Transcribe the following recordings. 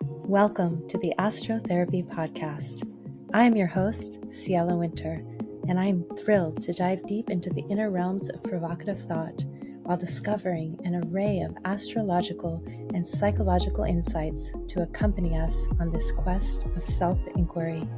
Welcome to the Astrotherapy podcast. I am your host, Ciela Winter, and I am thrilled to dive deep into the inner realms of provocative thought while discovering an array of astrological and psychological insights to accompany us on this quest of self-inquiry.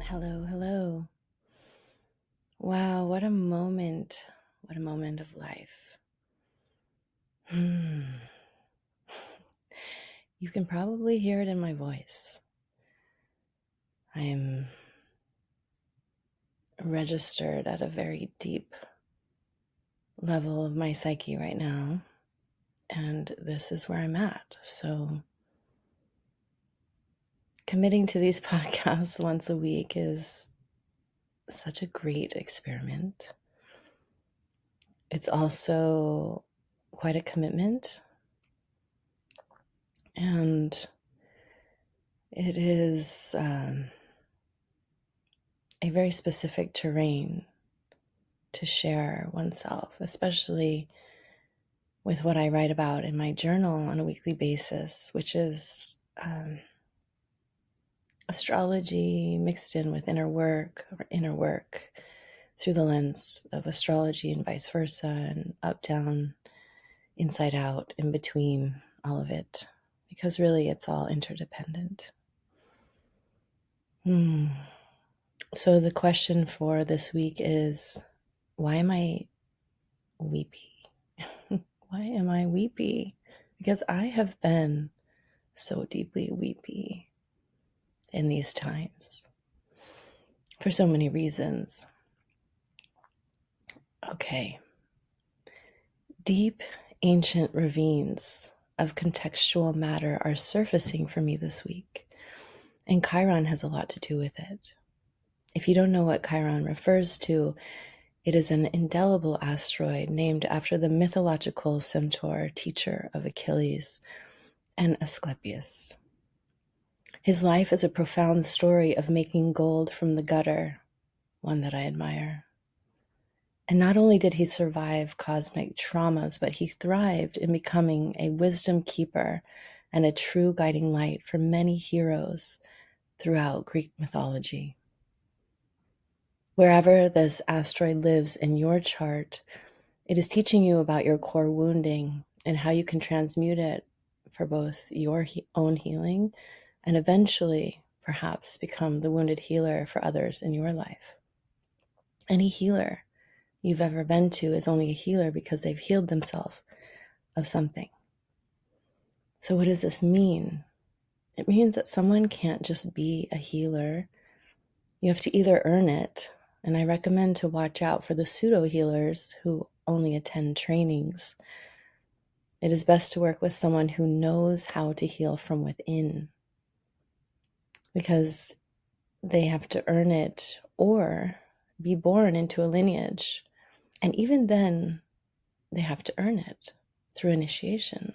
Hello, hello. Wow, what a moment of life. You can probably hear it in my voice. I'm registered at a very deep level of my psyche right now, and this is where I'm at. So committing to these podcasts once a week is such a great experiment. It's also quite a commitment, and it is a very specific terrain to share oneself, especially with what I write about in my journal on a weekly basis, which is astrology mixed in with inner work through the lens of astrology and vice versa, and up, down, inside out, in between, all of it, because really it's all interdependent. So the question for this week is, why am I weepy? Why am I weepy? Because I have been so deeply weepy in these times for so many reasons. Okay. Deep, ancient ravines of contextual matter are surfacing for me this week, and Chiron has a lot to do with it. If you don't know what Chiron refers to, it is an indelible asteroid named after the mythological centaur teacher of Achilles and Asclepius. His life is a profound story of making gold from the gutter, one that I admire. And not only did he survive cosmic traumas, but he thrived in becoming a wisdom keeper and a true guiding light for many heroes throughout Greek mythology. Wherever this asteroid lives in your chart, it is teaching you about your core wounding and how you can transmute it for both your own healing and eventually perhaps become the wounded healer for others in your life. Any healer you've ever been to is only a healer because they've healed themselves of something. So what does this mean? It means that someone can't just be a healer. You have to either earn it, and I recommend to watch out for the pseudo healers who only attend trainings. It is best to work with someone who knows how to heal from within, because they have to earn it or be born into a lineage. And even then, they have to earn it through initiation.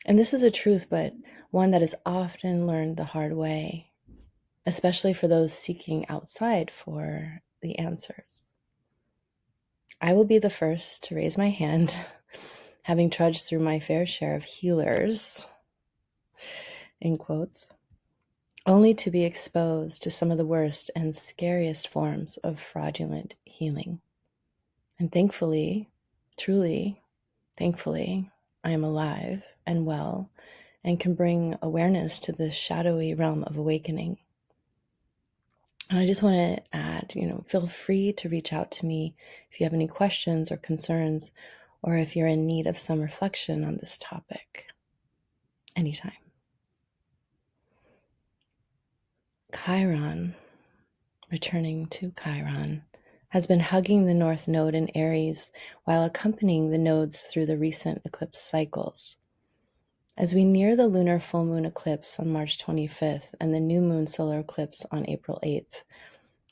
And this is a truth, but one that is often learned the hard way, especially for those seeking outside for the answers. I will be the first to raise my hand, having trudged through my fair share of healers, in quotes, only to be exposed to some of the worst and scariest forms of fraudulent healing. And thankfully, truly, thankfully, I am alive and well and can bring awareness to this shadowy realm of awakening. And I just want to add, feel free to reach out to me if you have any questions or concerns, or if you're in need of some reflection on this topic. Anytime. Chiron, returning to Chiron, has been hugging the North Node in Aries while accompanying the nodes through the recent eclipse cycles. As we near the lunar full moon eclipse on March 25th and the new moon solar eclipse on April 8th,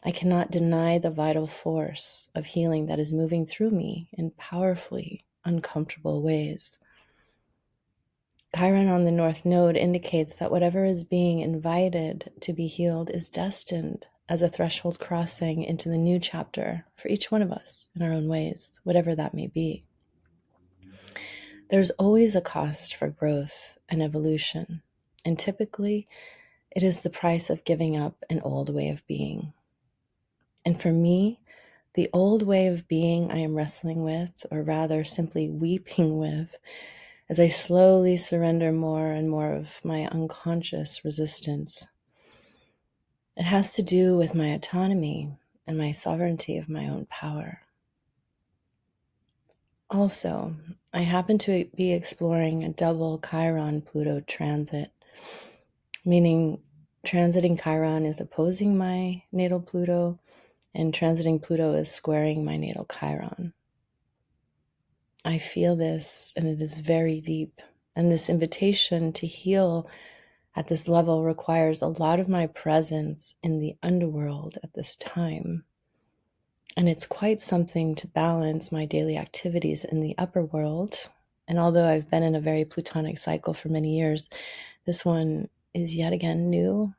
I cannot deny the vital force of healing that is moving through me in powerfully uncomfortable ways. Chiron on the North Node indicates that whatever is being invited to be healed is destined as a threshold crossing into the new chapter for each one of us in our own ways, whatever that may be. There's always a cost for growth and evolution, and typically it is the price of giving up an old way of being. And for me, the old way of being I am wrestling with, or rather simply weeping with, as I slowly surrender more and more of my unconscious resistance. It has to do with my autonomy and my sovereignty of my own power. Also, I happen to be exploring a double Chiron-Pluto transit, meaning transiting Chiron is opposing my natal Pluto, and transiting Pluto is squaring my natal Chiron. I feel this, and it is very deep. And this invitation to heal at this level requires a lot of my presence in the underworld at this time. And it's quite something to balance my daily activities in the upper world. And although I've been in a very Plutonic cycle for many years, this one is yet again new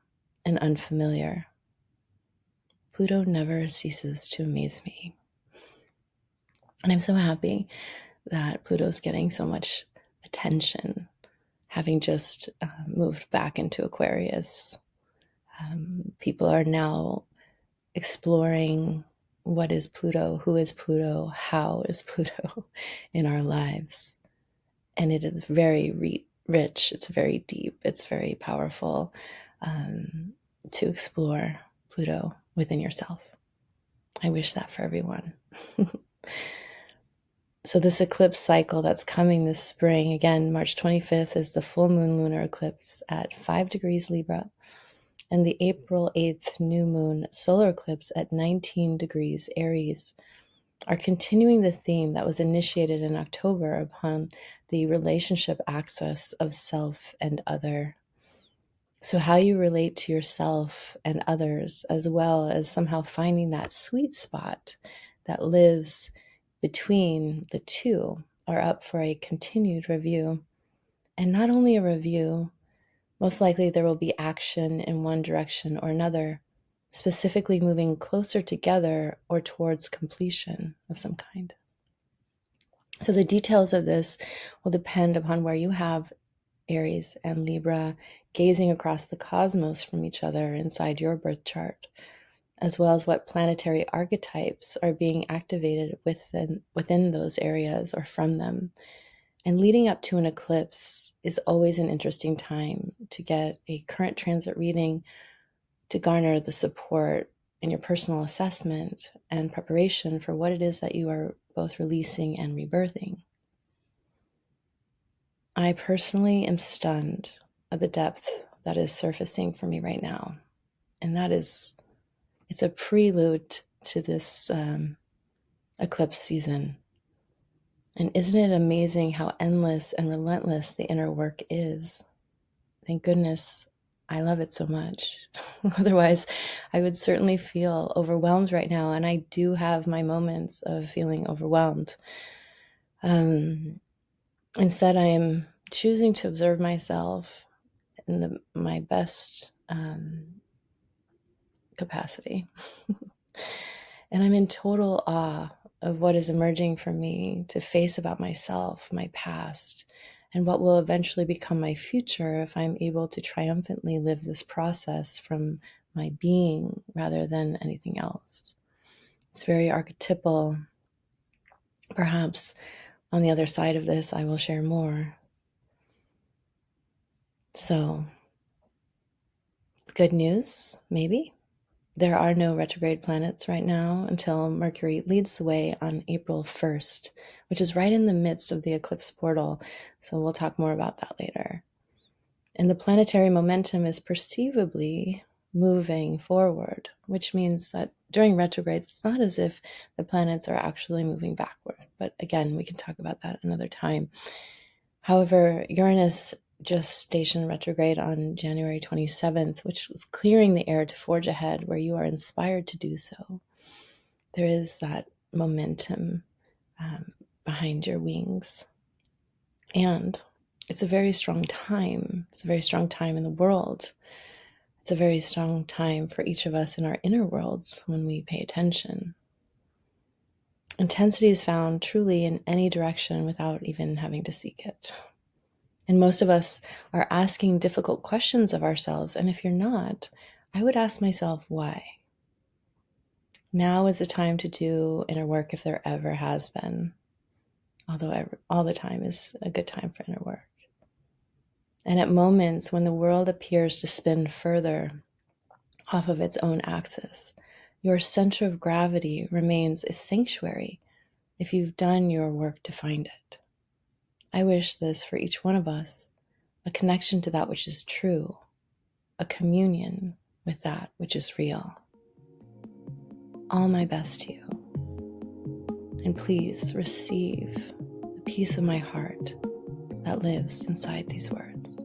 and unfamiliar. Pluto never ceases to amaze me. And I'm so happy that Pluto's getting so much attention, having just moved back into Aquarius. People are now exploring what is Pluto, who is Pluto, how is Pluto in our lives. And it is very rich, it's very deep, it's very powerful to explore Pluto within yourself. I wish that for everyone. So this eclipse cycle that's coming this spring, again, March 25th is the full moon lunar eclipse at 5 degrees Libra, and the April 8th new moon solar eclipse at 19 degrees Aries are continuing the theme that was initiated in October upon the relationship axis of self and other. So how you relate to yourself and others, as well as somehow finding that sweet spot that lives between the two, are up for a continued review. And not only a review, most likely there will be action in one direction or another, specifically moving closer together or towards completion of some kind. So the details of this will depend upon where you have Aries and Libra gazing across the cosmos from each other inside your birth chart, as well as what planetary archetypes are being activated within those areas or from them. And leading up to an eclipse is always an interesting time to get a current transit reading to garner the support in your personal assessment and preparation for what it is that you are both releasing and rebirthing. I personally am stunned at the depth that is surfacing for me right now. And it's a prelude to this eclipse season. And isn't it amazing how endless and relentless the inner work is? Thank goodness I love it so much. Otherwise, I would certainly feel overwhelmed right now. And I do have my moments of feeling overwhelmed. Instead, I am choosing to observe myself in my best capacity. And I'm in total awe of what is emerging for me to face about myself, my past, and what will eventually become my future if I'm able to triumphantly live this process from my being rather than anything else. It's very archetypal. Perhaps on the other side of this, I will share more. So, good news, maybe. There are no retrograde planets right now until Mercury leads the way on April 1st, which is right in the midst of the eclipse portal. So we'll talk more about that later. And the planetary momentum is perceivably moving forward, which means that during retrogrades, it's not as if the planets are actually moving backward. But again, we can talk about that another time. However, Uranus just stationed retrograde on January 27th, which is clearing the air to forge ahead where you are inspired to do so. There is that momentum behind your wings. And it's a very strong time. It's a very strong time in the world. It's a very strong time for each of us in our inner worlds when we pay attention. Intensity is found truly in any direction without even having to seek it. And most of us are asking difficult questions of ourselves. And if you're not, I would ask myself, why? Now is the time to do inner work if there ever has been. Although all the time is a good time for inner work. And at moments when the world appears to spin further off of its own axis, your center of gravity remains a sanctuary if you've done your work to find it. I wish this for each one of us, a connection to that which is true, a communion with that which is real. All my best to you. And please receive the peace of my heart that lives inside these words.